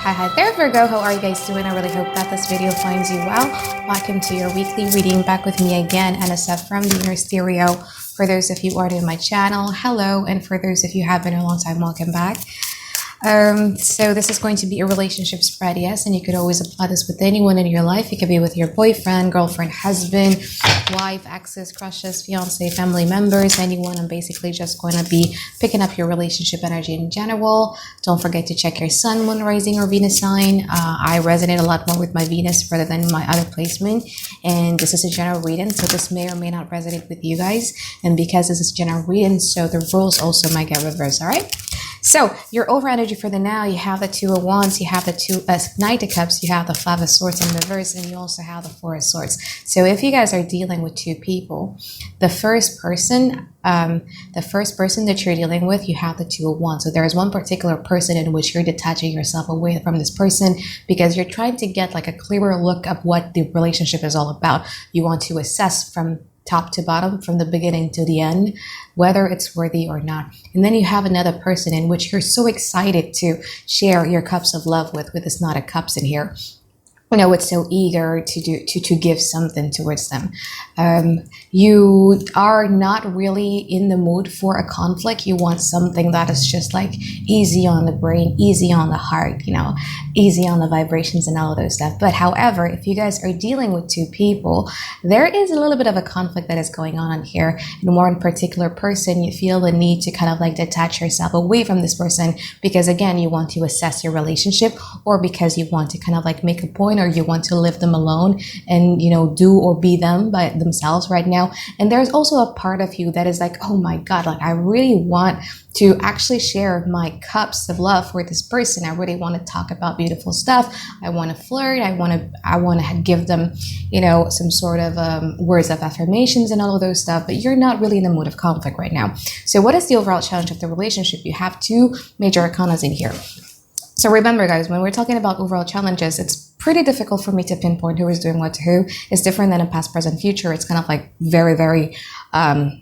Hi there, Virgo. How are you guys doing? I really hope that this video finds you well. Welcome to your weekly reading. Back with me again, Anisa from the Inner Stereo. For those of you who are new to my channel, hello. And for those of you who have been a long time, welcome back. So this is going to be a relationship spread, yes, and you could always apply this with anyone in your life. It could be with your boyfriend, girlfriend, husband, wife, exes, crushes, fiance, family members, anyone. I'm basically just going to be picking up your relationship energy in general. Don't forget to check your sun, moon, rising, or Venus sign. I resonate a lot more with my Venus rather than my other placement, and this is a general reading, so this may or may not resonate with you guys. And because this is general reading, so the rules also might get reversed. All right. So your over energy for the now, you have the Two of Wands, you have the Knight of Cups, you have the Five of Swords in reverse, and you also have the Four of Swords. So if you guys are dealing with two people, the first person that you're dealing with, you have the Two of Wands. So there is one particular person in which you're detaching yourself away from this person because you're trying to get like a clearer look of what the relationship is all about. You want to assess from top to bottom, from the beginning to the end, whether it's worthy or not. And then you have another person in which you're so excited to share your cups of love with this Knight of Cups in here. You know, it's so eager to give something towards them. You are not really in the mood for a conflict. You want something that is just like easy on the brain, easy on the heart, you know, easy on the vibrations and all of those stuff. But however, if you guys are dealing with two people, there is a little bit of a conflict that is going on here. And one particular person, you feel the need to kind of like detach yourself away from this person because again, you want to assess your relationship, or because you want to kind of like make a point, or you want to leave them alone and, you know, do or be them by themselves right now. And there's also a part of you that is like, oh my God, like I really want to actually share my cups of love for this person. I really want to talk about beautiful stuff. I want to flirt. I want to give them, you know, some sort of words of affirmations and all of those stuff, but you're not really in the mood of conflict right now. So what is the overall challenge of the relationship? You have two major arcanas in here. So remember, guys, when we're talking about overall challenges, it's pretty difficult for me to pinpoint who is doing what to who. It's different than a past, present, future. It's kind of like very, very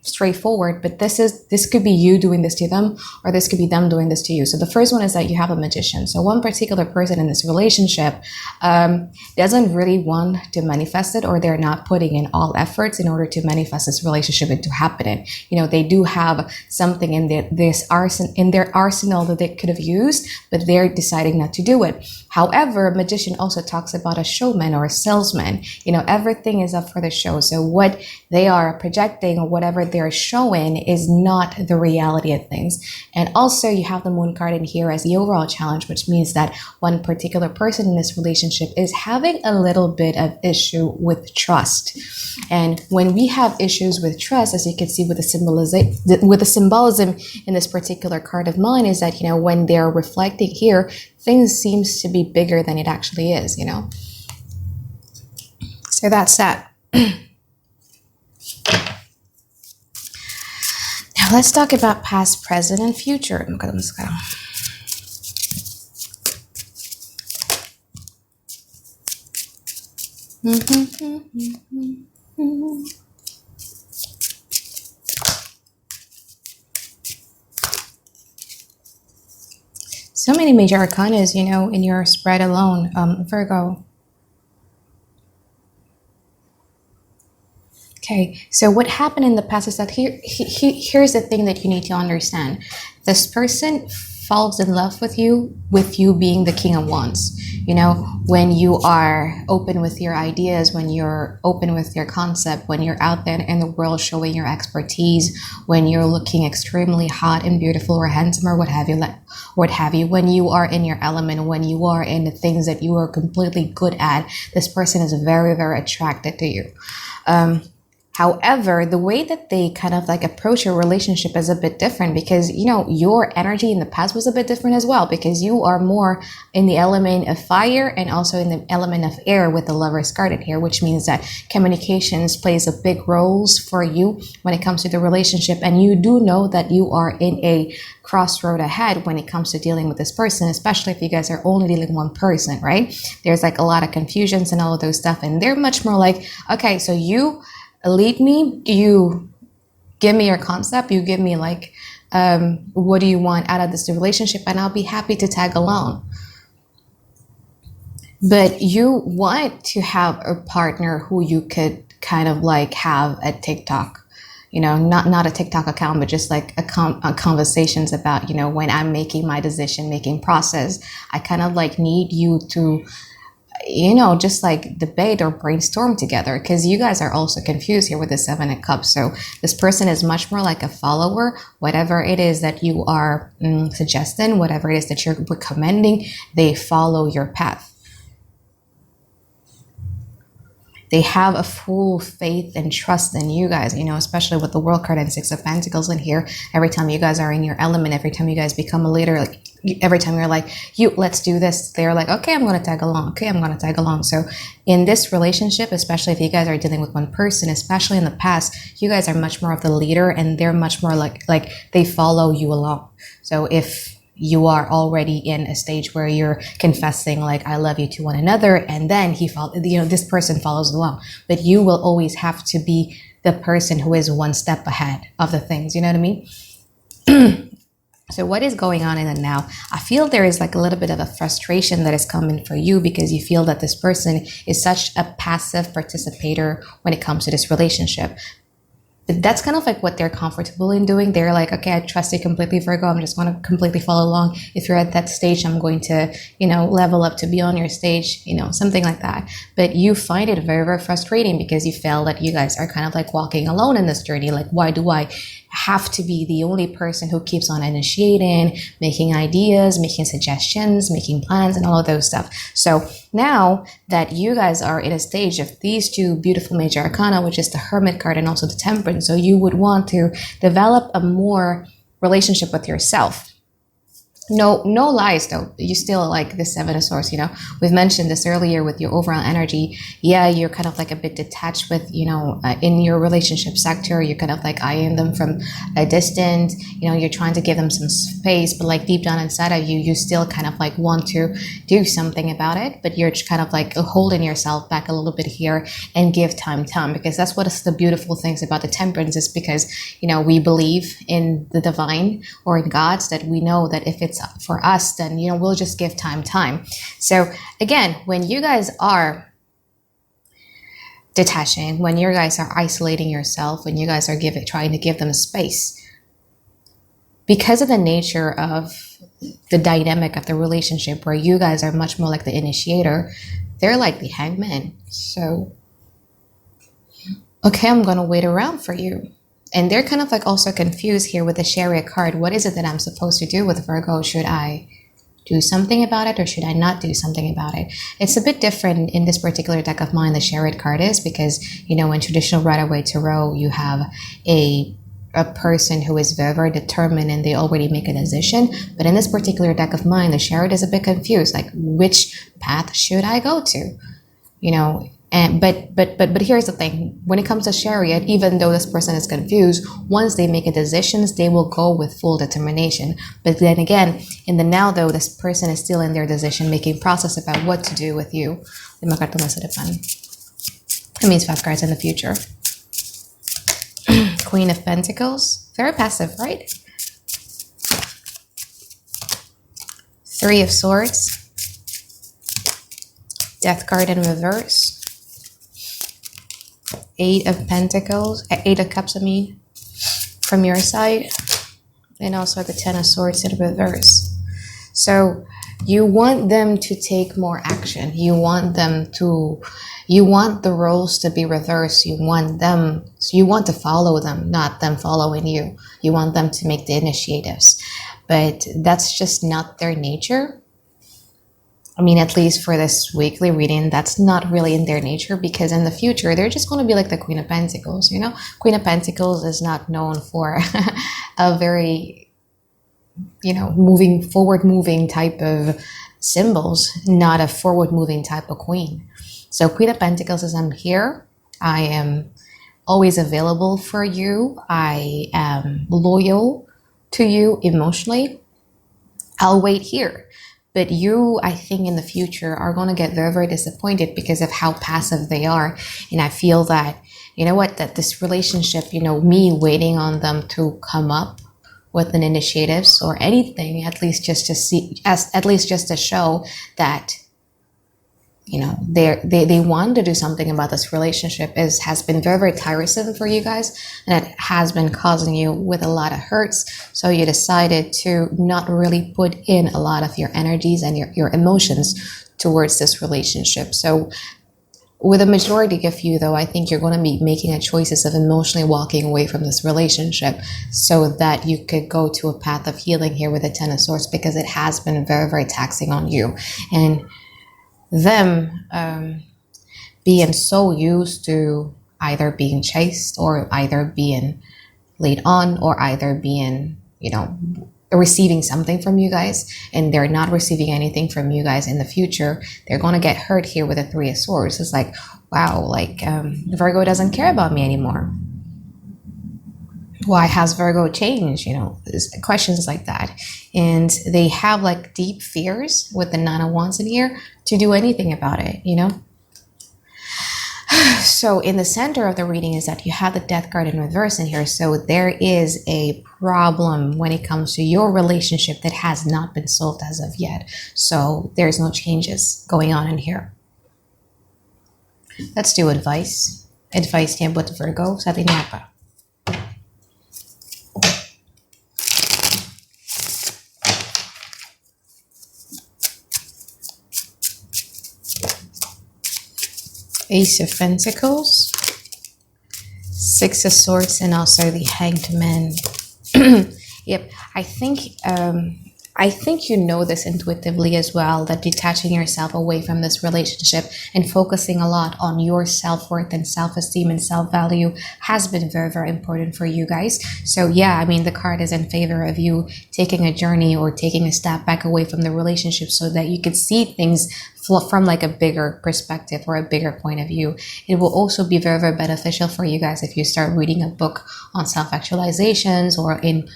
straightforward. But this could be you doing this to them, or this could be them doing this to you. So the first one is that you have a magician. So one particular person in this relationship doesn't really want to manifest it, or they're not putting in all efforts in order to manifest this relationship into happening. You know, they do have something in their arsenal that they could have used, but they're deciding not to do it. However, a magician also talks about a showman or a salesman. You know, everything is up for the show. So what they are projecting or whatever they're showing is not the reality of things. And also you have the Moon card in here as the overall challenge, which means that one particular person in this relationship is having a little bit of issue with trust. And when we have issues with trust, as you can see with the symbolism in this particular card of mine, is that, you know, when they're reflecting here, things seems to be bigger than it actually is, you know. So that's that. Now let's talk about past, present, and future. So many major arcanas, you know, in your spread alone, Virgo. Okay, so what happened in the past is that here's the thing that you need to understand. This person falls in love with you being the King of Wands. You know, when you are open with your ideas, when you're open with your concept, when you're out there in the world showing your expertise, when you're looking extremely hot and beautiful or handsome or what have you, when you are in your element, when you are in the things that you are completely good at, this person is very, very attracted to you. However, the way that they kind of like approach your relationship is a bit different because, you know, your energy in the past was a bit different as well, because you are more in the element of fire and also in the element of air with the Lover's card in here, which means that communications plays a big role for you when it comes to the relationship. And you do know that you are in a crossroad ahead when it comes to dealing with this person, especially if you guys are only dealing with one person, right? There's like a lot of confusions and all of those stuff. And they're much more like, okay, so you lead me, you give me your concept, you give me like what do you want out of this relationship, and I'll be happy to tag along. But you want to have a partner who you could kind of like have a TikTok, not a TikTok account, but just like a conversations about, when I'm making my decision making process, I kind of like need you to, just like debate or brainstorm together, because you guys are also confused here with the Seven of Cups. So this person is much more like a follower. Whatever it is that you are suggesting, whatever it is that you're recommending, they follow your path. They have a full faith and trust in you guys, especially with the World card and Six of Pentacles in here. Every time you guys are in your element, every time you guys become a leader, like every time you're like, let's do this, they're like, okay, I'm going to tag along. Okay, I'm going to tag along. So in this relationship, especially if you guys are dealing with one person, especially in the past, you guys are much more of the leader, and they're much more like they follow you along. So if you are already in a stage where you're confessing like I love you to one another, and then this person follows along, but you will always have to be the person who is one step ahead of the things, you know what I mean? So what is going on in it now? I feel there is like a little bit of a frustration that is coming for you, because you feel that this person is such a passive participator when it comes to this relationship. That's kind of like what they're comfortable in doing. They're like, okay, I trust you completely, Virgo. I'm just going to completely follow along. If you're at that stage, I'm going to, level up to be on your stage, something like that. But you find it very, very frustrating, because you feel that you guys are kind of like walking alone in this journey. Like, why do I have to be the only person who keeps on initiating, making ideas, making suggestions, making plans, and all of those stuff? So now that you guys are in a stage of these two beautiful major arcana, which is the Hermit card and also the Temperance, so you would want to develop a more relationship with yourself. No lies though. You still like the Seven of Swords, We've mentioned this earlier with your overall energy. Yeah, you're kind of like a bit detached with, in your relationship sector, you're kind of like eyeing them from a distance, you're trying to give them some space, but like deep down inside of you, you still kind of like want to do something about it, but you're kind of like holding yourself back a little bit here and give time, because that's what is the beautiful things about the Temperance, is because, we believe in the divine or in gods, that we know that if it's for us, then we'll just give time. So again, when you guys are detaching, when you guys are isolating yourself, when you guys are trying to give them space, because of the nature of the dynamic of the relationship, where you guys are much more like the initiator, they're like the hangman. So okay, I'm gonna wait around for you. And they're kind of like also confused here with the Chariot card. What is it that I'm supposed to do with Virgo? Should I do something about it, or should I not do something about it? It's a bit different in this particular deck of mine, the Chariot card is, because, in traditional Rider-Waite Tarot, you have a person who is very, very determined and they already make a decision. But in this particular deck of mine, the Chariot is a bit confused. Like, which path should I go to? But here's the thing. When it comes to Chariot, even though this person is confused, once they make a decision, they will go with full determination. But then again, in the now though, this person is still in their decision-making process about what to do with you. 5 kartu masa depan. It means 5 cards in the future. Queen of Pentacles. Very passive, right? 3 of Swords. Death card in reverse. 8 of Pentacles, 8 of Cups, from your side, and also the 10 of Swords in reverse. So you want them to take more action. You want the roles to be reversed. You want to follow them, not them following you. You want them to make the initiatives, but that's just not their nature. At least for this weekly reading, that's not really in their nature, because in the future, they're just going to be like the Queen of Pentacles, Queen of Pentacles is not known for a very, forward-moving type of symbols, not a forward-moving type of queen. So Queen of Pentacles is, I'm here. I am always available for you. I am loyal to you emotionally. I'll wait here. But you, I think in the future, are going to get very, very disappointed because of how passive they are. And I feel that, that this relationship, me waiting on them to come up with an initiatives or anything, at least just to show that you know, they want to do something about this relationship. Has been very, very tiresome for you guys, and it has been causing you with a lot of hurts. So you decided to not really put in a lot of your energies and your emotions towards this relationship. So with a majority of you, though, I think you're going to be making a choices of emotionally walking away from this relationship so that you could go to a path of healing here with the Ten of Swords, because it has been very, very taxing on you. And them being so used to either being chased or either being laid on or either being, you know, receiving something from you guys, and they're not receiving anything from you guys in the future, they're going to get hurt here with the Three of Swords. It's like, wow, like Virgo doesn't care about me anymore. Why has Virgo changed? You know, questions like that. And they have like deep fears with the Nine of Wands in here to do anything about it, you know? So in the center of the reading is that you have the Death card in reverse in here. So there is a problem when it comes to your relationship that has not been solved as of yet. So there's no changes going on in here. Let's do advice. Advice niya buat Virgo. Sabi niya pa. Ace of Pentacles, Six of Swords, and also the Hanged Man. Yep, I think you know this intuitively as well, that detaching yourself away from this relationship and focusing a lot on your self-worth and self-esteem and self-value has been very, very important for you guys. So yeah, I mean, the card is in favor of you taking a journey or taking a step back away from the relationship so that you could see things from like a bigger perspective or a bigger point of view. It will also be very, very beneficial for you guys if you start reading a book on self-actualizations or in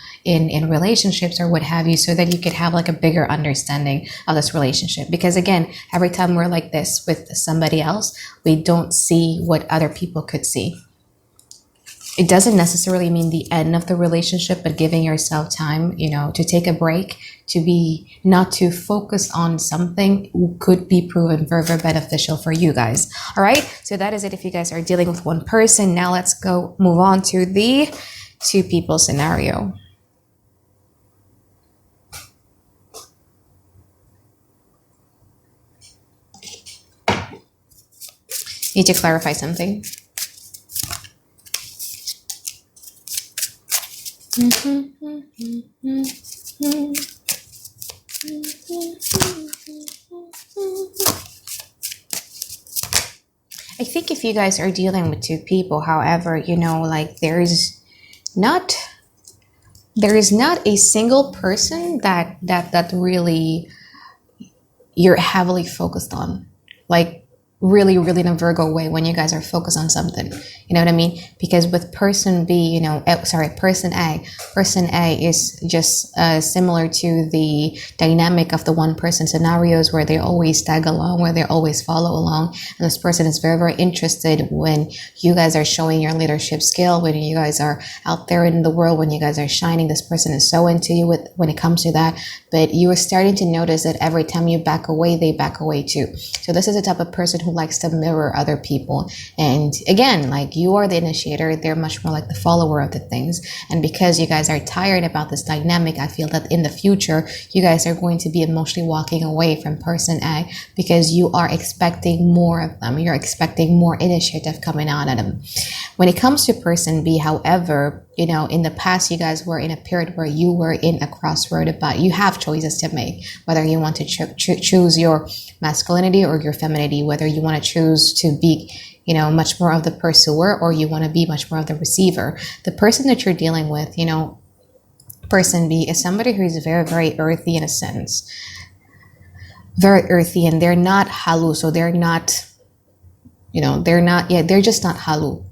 relationships or what have you, so that you could have like a bigger understanding of this relationship. Because again, every time we're like this with somebody else, we don't see what other people could see. It doesn't necessarily mean the end of the relationship, but giving yourself time, you know, to take a break, to be not to focus on something could be proven very, very beneficial for you guys. All right. So that is it if you guys are dealing with one person. Now let's go move on to the two people scenario. Need to clarify something. I think if you guys are dealing with two people, however, you know, like there is not a single person that really you're heavily focused on, like really, really in a Virgo way when you guys are focused on something. You know what I mean? Because with person B, you know, person A is just similar to the dynamic of the one person scenarios where they always tag along, where they always follow along. And this person is very, very interested when you guys are showing your leadership skill, when you guys are out there in the world, when you guys are shining. This person is so into you when it comes to that. But you are starting to notice that every time you back away, they back away too. So this is the type of person who likes to mirror other people. And again, like you are the initiator, they're much more like the follower of the things. And because you guys are tired about this dynamic, I feel that in the future, you guys are going to be emotionally walking away from person A because you are expecting more of them. You're expecting more initiative coming out of them. When it comes to person B, however, you know, in the past, you guys were in a period where you were in a crossroad about you have choices to make, whether you want to choose your masculinity or your femininity, whether you want to choose to be, you know, much more of the pursuer or you want to be much more of the receiver. The person that you're dealing with, you know, person B is somebody who is very, very earthy in a sense. Very earthy, and they're not halu. So they're not, you know, they're just not halu.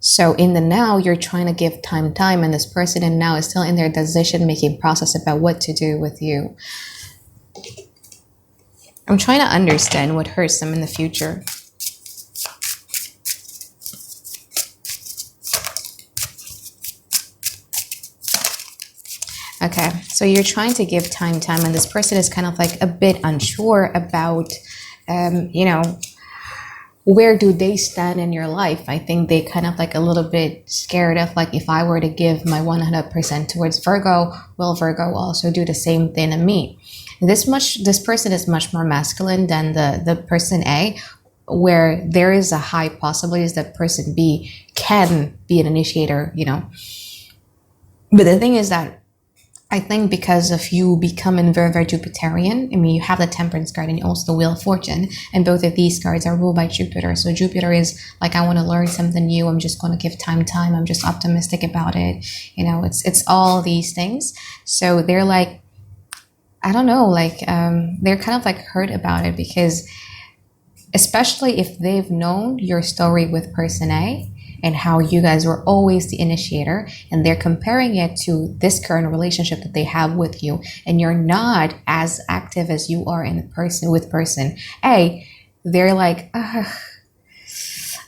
So in the now, you're trying to give time, and this person in now is still in their decision-making process about what to do with you. I'm trying to understand what hurts them in the future. Okay, so you're trying to give time, and this person is kind of like a bit unsure about you know, where do they stand in your life? I think they kind of like a little bit scared of like, if I were to give my 100% towards Virgo, will Virgo also do the same thing to me? This person is much more masculine than the person A, where there is a high possibility that person B can be an initiator, you know. But the thing is that I think because of you becoming very, very Jupiterian, I mean, you have the Temperance card and also the Wheel of Fortune, and both of these cards are ruled by Jupiter. So Jupiter is like, I want to learn something new. I'm just going to give time. I'm just optimistic about it. You know, it's all these things. So they're like, I don't know, like they're kind of like hurt about it, because especially if they've known your story with person A, and how you guys were always the initiator, and they're comparing it to this current relationship that they have with you, and you're not as active as you are in person with person A, they're like, I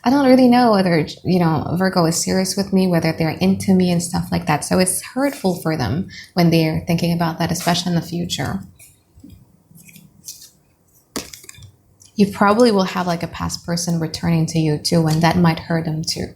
don't really know whether, you know, Virgo is serious with me, whether they're into me and stuff like that. So it's hurtful for them when they're thinking about that, especially in the future. You probably will have like a past person returning to you too, and that might hurt them too.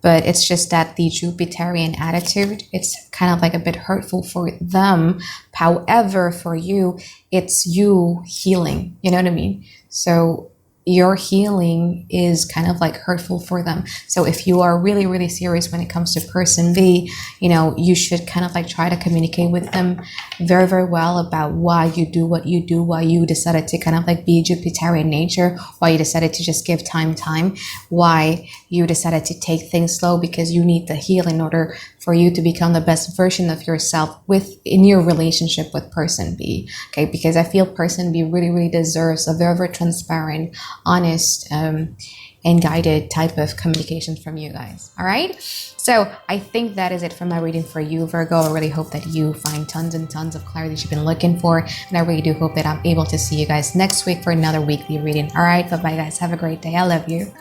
But it's just that the Jupiterian attitude, it's kind of like a bit hurtful for them. However, for you, it's you healing, you know what I mean? So your healing is kind of like hurtful for them. So if you are really, really serious when it comes to person B, you know, you should kind of like try to communicate with them very, very well about why you do what you do, why you decided to kind of like be Jupiterian nature, why you decided to just give time, why you decided to take things slow, because you need to heal in order for you to become the best version of yourself in your relationship with person B. Okay, because I feel person B really, really deserves a very, very transparent, honest, and guided type of communication from you guys. All right, so I think that is it for my reading for you, Virgo. I really hope that you find tons and tons of clarity that you've been looking for, and I really do hope that I'm able to see you guys next week for another weekly reading. All right, bye bye guys, have a great day. I love you.